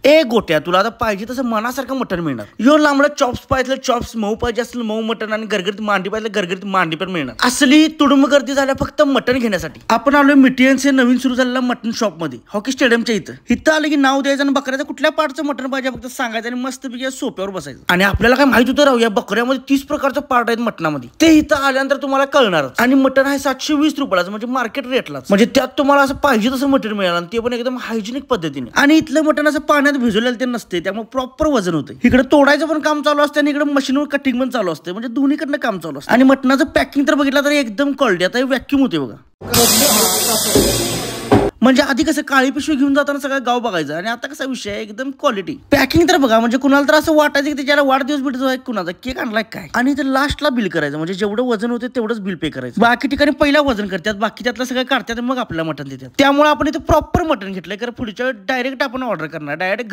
एक गोट्या तुला आता पाहिजे तसं मनासारखं मटण मिळणार. यो लांबडं चॉप्स पाहिजे चॉप्स, मऊ पाहिजे असेल मऊ मटण, आणि गरगरीत मांडी पाहिजे गरगरीत मांडी पण मिळणार. असली तुडुंब गर्दी झाल्या फक्त मटण घेण्यासाठी. आपण आलोय मिटियन्स नवीन सुरू झालेल्या मटण शॉप मध्ये, हॉकी स्टेडियमच्या इथं आलं की नाव द्यायचं आणि बकऱ्याचं कुठल्या पार्टचं मटण पाहिजे फक्त सांगायचं आणि मस्तपैकी सोप्यावर बसायचं. आणि आपल्याला काय माहित होतं राहू, या बकऱ्यामध्ये 30 प्रकारचं पार्ट आहेत मटणामध्ये. ते इथं आल्यानंतर तुम्हाला कळणार. आणि मटण आहे 720 रुपयाचं, म्हणजे मार्केट रेटलाच. म्हणजे त्यात तुम्हाला असं पाहिजे तसं मटण मिळालं, आणि ते पण एकदम हायजेनिक पद्धतीने. आणि इथलं मटण असं पाण्यात भिजवलेलं ते नसते, त्यामुळे प्रॉपर वजन होतं. इकडे तोडायचं पण काम चालू असतं आणि इकडे मशीनवर कटिंग पण चालू असते, म्हणजे दोन्हीकडनं काम चालू असतं. आणि मटणाचं पॅकिंग तर बघितलं तर एकदम क्वालिटी. आता व्हॅक्यूम होते बघा. म्हणजे आधी कसं काळी पिशवी घेऊन जाताना सगळं गाव बघायचं, आणि आता कसा विषय एकदम क्वालिटी. पॅकिंग तर बघा, म्हणजे कुणाला तर असं वाटायचं की त्याच्याला वाढदिवस भेटतो आहे, कुणाचा केक आणलाय काय, आणि ते लास्टला बिल करायचं. म्हणजे जेवढं वजन होते तेवढंच बिल पे करायचं. बाकी ठिकाणी पहिला वजन करतात, बाकी त्यातलं सगळं काढतात, मग आपल्याला मटण देतात. त्यामुळे आपण इथे प्रॉपर मटण घेतलंय, कारण पुढच्या डायरेक्ट आपण ऑर्डर करणार डायरेक्ट